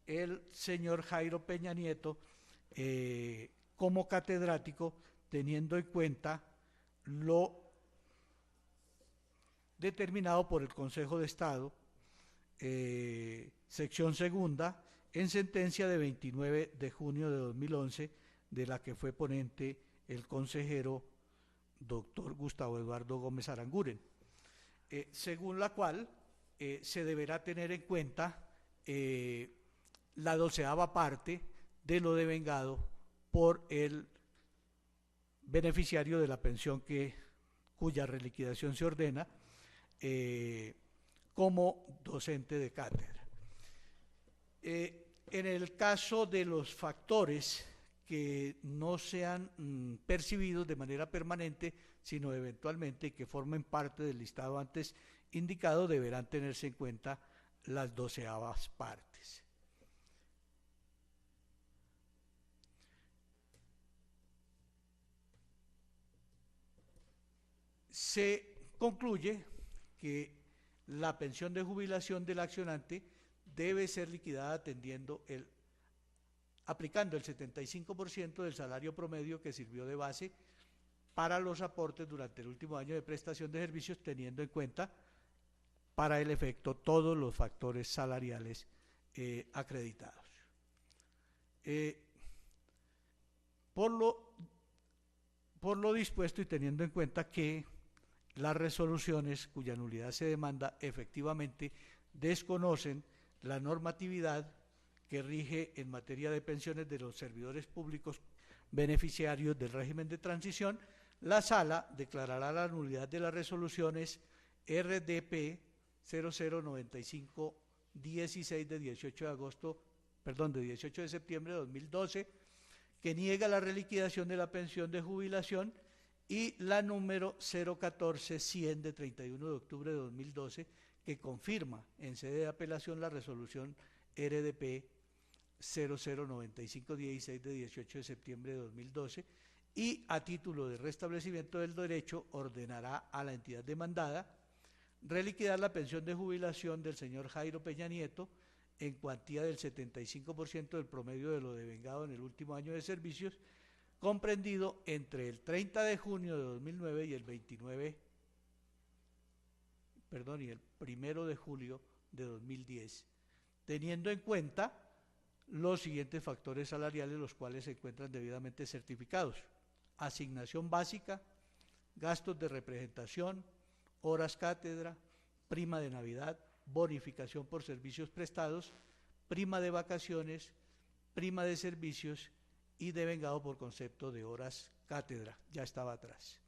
el señor Jairo Peña Nieto como catedrático, teniendo en cuenta lo determinado por el Consejo de Estado, sección segunda, en sentencia de 29 de junio de 2011, de la que fue ponente el consejero doctor Gustavo Eduardo Gómez Aranguren, según la cual se deberá tener en cuenta la 12ª parte de lo devengado por el beneficiario de la pensión cuya reliquidación se ordena como docente de cátedra. En el caso de los factores que no sean percibidos de manera permanente, sino eventualmente que formen parte del listado antes indicado, deberán tenerse en cuenta las 12ª partes. Se concluye que la pensión de jubilación del accionante debe ser liquidada aplicando el 75% del salario promedio que sirvió de base para los aportes durante el último año de prestación de servicios, teniendo en cuenta para el efecto todos los factores salariales acreditados. Por lo dispuesto y teniendo en cuenta que las resoluciones cuya nulidad se demanda efectivamente desconocen la normatividad que rige en materia de pensiones de los servidores públicos beneficiarios del régimen de transición, la Sala declarará la nulidad de las resoluciones RDP 009516 de 18 de septiembre de 2012, que niega la reliquidación de la pensión de jubilación, y la número 014-100 de 31 de octubre de 2012, que confirma en sede de apelación la resolución RDP 009516 de 18 de septiembre de 2012, y a título de restablecimiento del derecho ordenará a la entidad demandada reliquidar la pensión de jubilación del señor Jairo Peña Nieto en cuantía del 75% del promedio de lo devengado en el último año de servicios, comprendido entre el 30 de junio de 2009 y el 1 de julio de 2010, teniendo en cuenta los siguientes factores salariales, los cuales se encuentran debidamente certificados: asignación básica, gastos de representación, horas cátedra, prima de Navidad, bonificación por servicios prestados, prima de vacaciones, prima de servicios y devengado por concepto de horas cátedra, ya estaba atrás.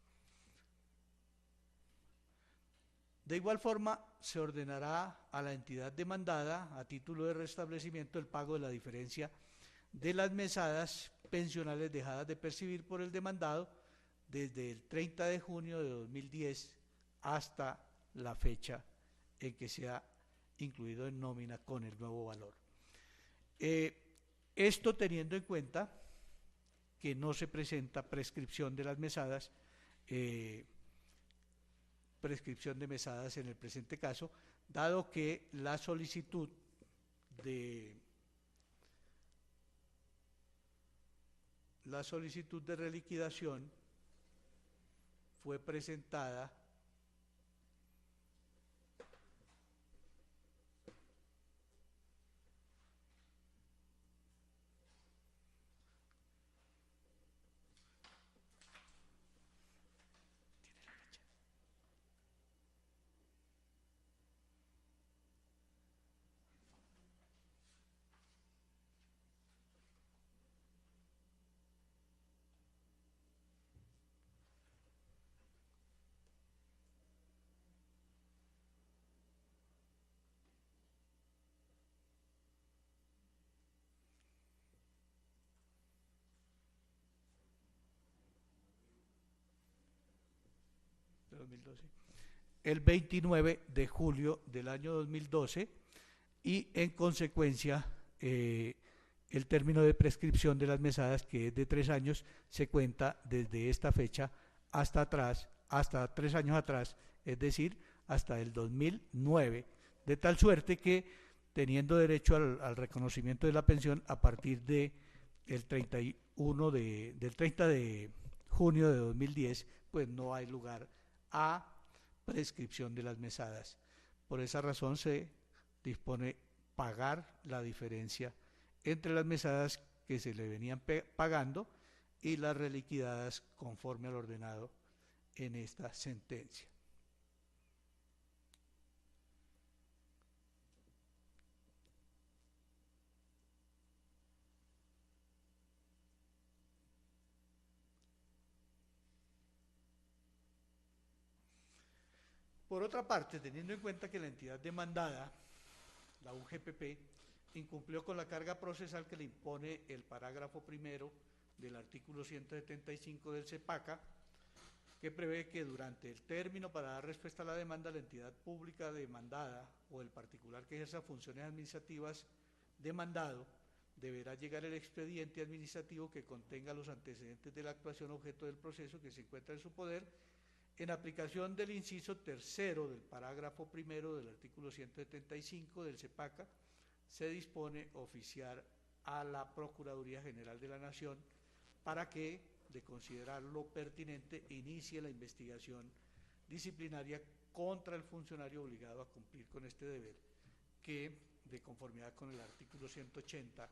De igual forma, se ordenará a la entidad demandada, a título de restablecimiento, el pago de la diferencia de las mesadas pensionales dejadas de percibir por el demandado desde el 30 de junio de 2010 hasta la fecha en que se ha incluido en nómina con el nuevo valor. Esto teniendo en cuenta que no se presenta prescripción de las mesadas, prescripción de mesadas en el presente caso, dado que la solicitud de reliquidación fue presentada el 29 de julio del año 2012, y en consecuencia el término de prescripción de las mesadas, que es de 3 años, se cuenta desde esta fecha hasta atrás, hasta 3 años atrás, es decir, hasta el 2009, de tal suerte que teniendo derecho al reconocimiento de la pensión a partir de el 31 del 30 de junio de 2010, pues no hay lugar a prescripción de las mesadas. Por esa razón se dispone pagar la diferencia entre las mesadas que se le venían pagando y las reliquidadas conforme al ordenado en esta sentencia. Por otra parte, teniendo en cuenta que la entidad demandada, la UGPP, incumplió con la carga procesal que le impone el parágrafo primero del artículo 175 del CEPACA, que prevé que durante el término para dar respuesta a la demanda, la entidad pública demandada o el particular que ejerza funciones administrativas demandado deberá llegar el expediente administrativo que contenga los antecedentes de la actuación objeto del proceso que se encuentra en su poder, en aplicación del inciso tercero del parágrafo primero del artículo 175 del CEPACA. Se dispone oficiar a la Procuraduría General de la Nación para que, de considerarlo pertinente, inicie la investigación disciplinaria contra el funcionario obligado a cumplir con este deber, que, de conformidad con el artículo 180,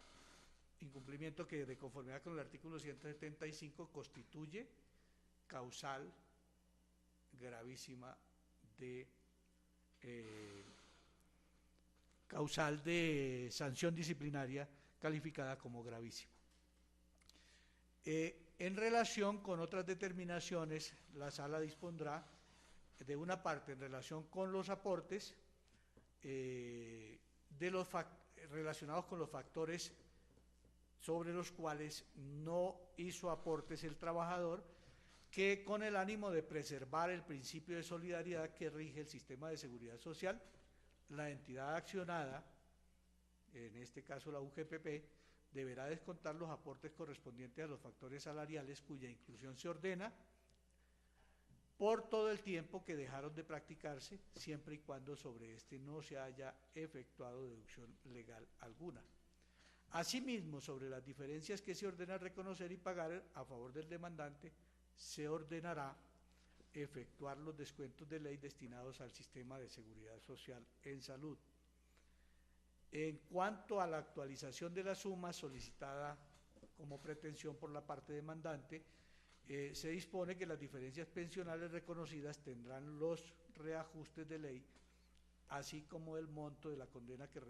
incumplimiento que, de conformidad con el artículo 175, constituye causal gravísima causal de sanción disciplinaria calificada como gravísima. En relación con otras determinaciones, la Sala dispondrá de una parte en relación con los aportes relacionados con los factores sobre los cuales no hizo aportes el trabajador, que con el ánimo de preservar el principio de solidaridad que rige el sistema de seguridad social, la entidad accionada, en este caso la UGPP, deberá descontar los aportes correspondientes a los factores salariales cuya inclusión se ordena por todo el tiempo que dejaron de practicarse, siempre y cuando sobre este no se haya efectuado deducción legal alguna. Asimismo, sobre las diferencias que se ordena reconocer y pagar a favor del demandante, se ordenará efectuar los descuentos de ley destinados al sistema de seguridad social en salud. En cuanto a la actualización de la suma solicitada como pretensión por la parte demandante, se dispone que las diferencias pensionales reconocidas tendrán los reajustes de ley, así como el monto de la condena que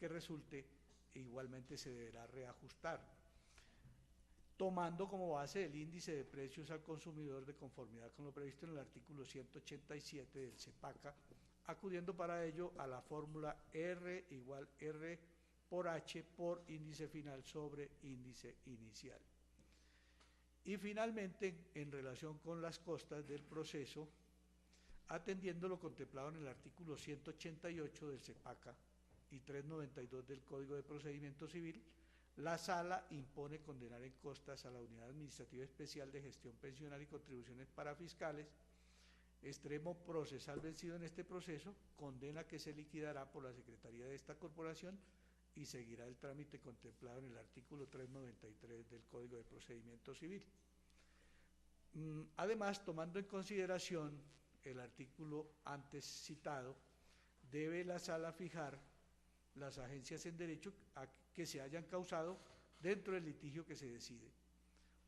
resulte, e igualmente se deberá reajustar, tomando como base el índice de precios al consumidor de conformidad con lo previsto en el artículo 187 del CEPACA, acudiendo para ello a la fórmula R igual R por H por índice final sobre índice inicial. Y finalmente, en relación con las costas del proceso, atendiendo lo contemplado en el artículo 188 del CEPACA y 392 del Código de Procedimiento Civil, la Sala impone condenar en costas a la Unidad Administrativa Especial de Gestión Pensional y Contribuciones Parafiscales, extremo procesal vencido en este proceso, condena que se liquidará por la Secretaría de esta corporación y seguirá el trámite contemplado en el artículo 393 del Código de Procedimiento Civil. Además, tomando en consideración el artículo antes citado, debe la Sala fijar las agencias en derecho que se hayan causado dentro del litigio que se decide,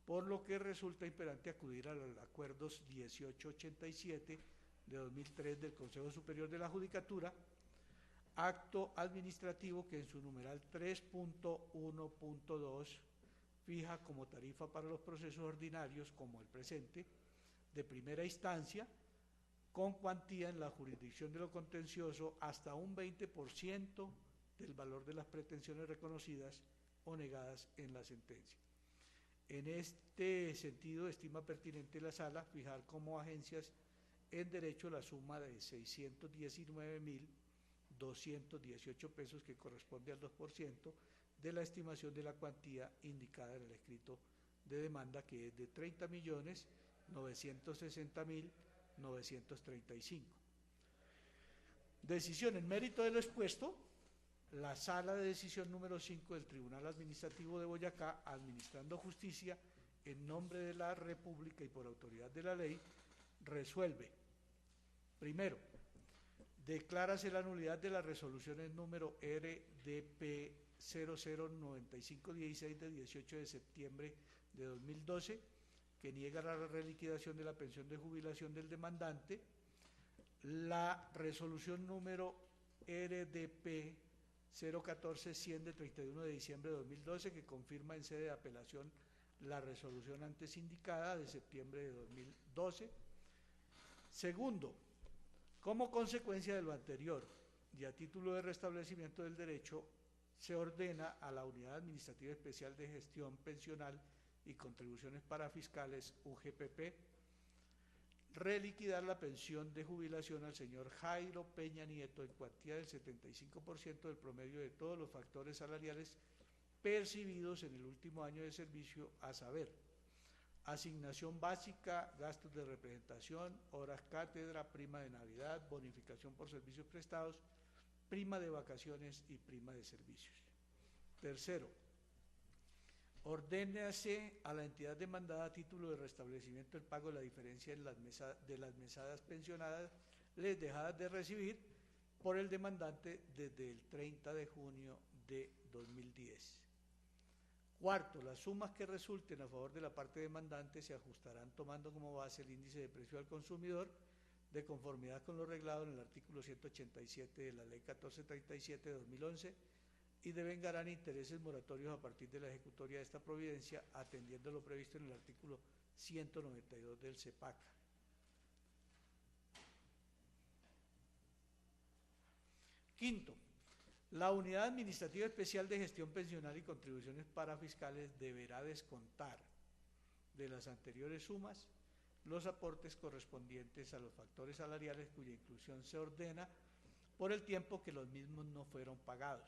por lo que resulta imperante acudir a los acuerdos 1887 de 2003 del Consejo Superior de la Judicatura, acto administrativo que en su numeral 3.1.2 fija como tarifa para los procesos ordinarios, como el presente, de primera instancia, con cuantía en la jurisdicción de lo contencioso hasta un 20% del valor de las pretensiones reconocidas o negadas en la sentencia. En este sentido, estima pertinente la Sala fijar como agencias en derecho la suma de 619.218 pesos, que corresponde al 2% de la estimación de la cuantía indicada en el escrito de demanda, que es de 30.960.935. Decisión en mérito de lo expuesto. La Sala de Decisión número 5 del Tribunal Administrativo de Boyacá, administrando justicia en nombre de la República y por autoridad de la ley, resuelve: primero, declárase la nulidad de las resoluciones número RDP 009516 de 18 de septiembre de 2012, que niega la reliquidación de la pensión de jubilación del demandante; la resolución número RDP 014-100 de 31 de diciembre de 2012, que confirma en sede de apelación la resolución antes indicada de septiembre de 2012. Segundo, como consecuencia de lo anterior y a título de restablecimiento del derecho, se ordena a la Unidad Administrativa Especial de Gestión Pensional y Contribuciones Parafiscales, UGPP, reliquidar la pensión de jubilación al señor Jairo Peña Nieto en cuantía del 75% del promedio de todos los factores salariales percibidos en el último año de servicio, a saber: asignación básica, gastos de representación, horas cátedra, prima de Navidad, bonificación por servicios prestados, prima de vacaciones y prima de servicios. Tercero, ordénase a la entidad demandada a título de restablecimiento el pago de la diferencia en de las mesadas pensionadas les dejadas de recibir por el demandante desde el 30 de junio de 2010. Cuarto, las sumas que resulten a favor de la parte demandante se ajustarán tomando como base el índice de precio al consumidor, de conformidad con lo reglado en el artículo 187 de la Ley 1437 de 2011, y devengarán intereses moratorios a partir de la ejecutoria de esta providencia, atendiendo lo previsto en el artículo 192 del CEPACA. Quinto, la Unidad Administrativa Especial de Gestión Pensional y Contribuciones Parafiscales deberá descontar de las anteriores sumas los aportes correspondientes a los factores salariales cuya inclusión se ordena por el tiempo que los mismos no fueron pagados,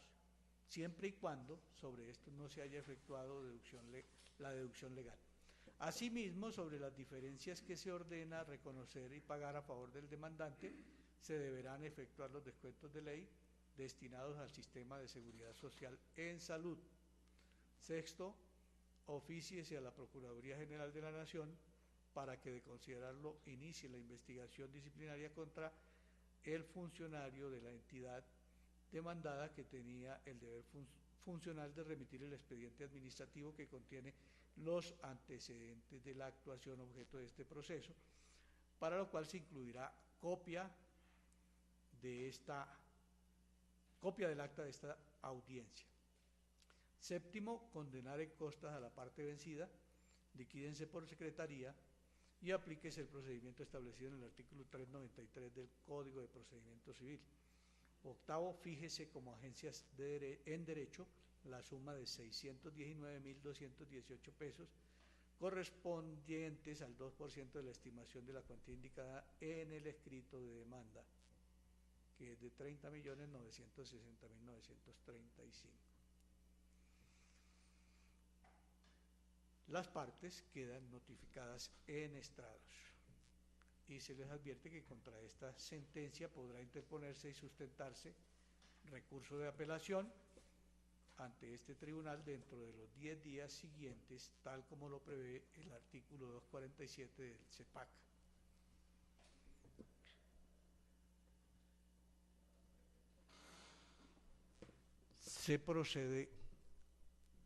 siempre y cuando sobre esto no se haya efectuado la deducción legal. Asimismo, sobre las diferencias que se ordena reconocer y pagar a favor del demandante, se deberán efectuar los descuentos de ley destinados al sistema de seguridad social en salud. Sexto, ofíciese a la Procuraduría General de la Nación para que, de considerarlo, inicie la investigación disciplinaria contra el funcionario de la entidad demandada, que tenía el deber funcional de remitir el expediente administrativo que contiene los antecedentes de la actuación objeto de este proceso, para lo cual se incluirá copia del acta de esta audiencia. Séptimo, condenar en costas a la parte vencida, liquídense por secretaría y aplíquese el procedimiento establecido en el artículo 393 del Código de Procedimiento Civil. Octavo, fíjese como agencias en derecho la suma de 619.218 pesos correspondientes al 2% de la estimación de la cuantía indicada en el escrito de demanda, que es de 30.960.935. Las partes quedan notificadas en estrados y se les advierte que contra esta sentencia podrá interponerse y sustentarse recurso de apelación ante este tribunal dentro de los 10 días siguientes, tal como lo prevé el artículo 247 del CEPACA. Se procede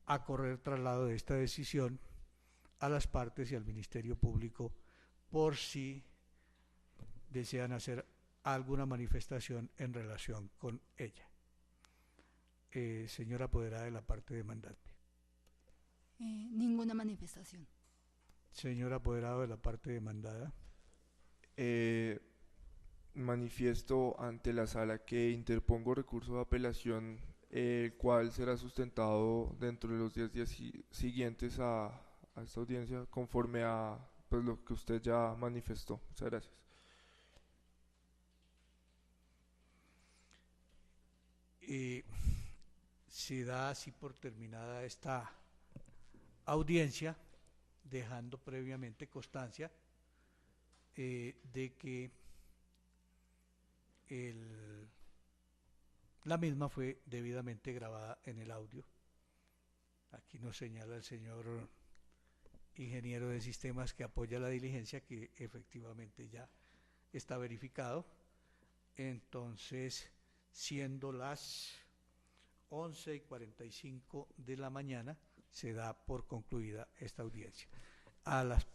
a correr traslado de esta decisión a las partes y al Ministerio Público por si desean hacer alguna manifestación en relación con ella. Señora apoderada de la parte demandante. Ninguna manifestación. Señor apoderado de la parte demandada. Manifiesto ante la sala que interpongo recurso de apelación, el cual será sustentado dentro de los 10 días siguientes a esta audiencia, conforme a pues, lo que usted ya manifestó. Muchas gracias. se da así por terminada esta audiencia, dejando previamente constancia de que la misma fue debidamente grabada en el audio. Aquí nos señala el señor ingeniero de sistemas que apoya la diligencia que efectivamente ya está verificado. Entonces, siendo las 11:45 de la mañana, se da por concluida esta audiencia. A las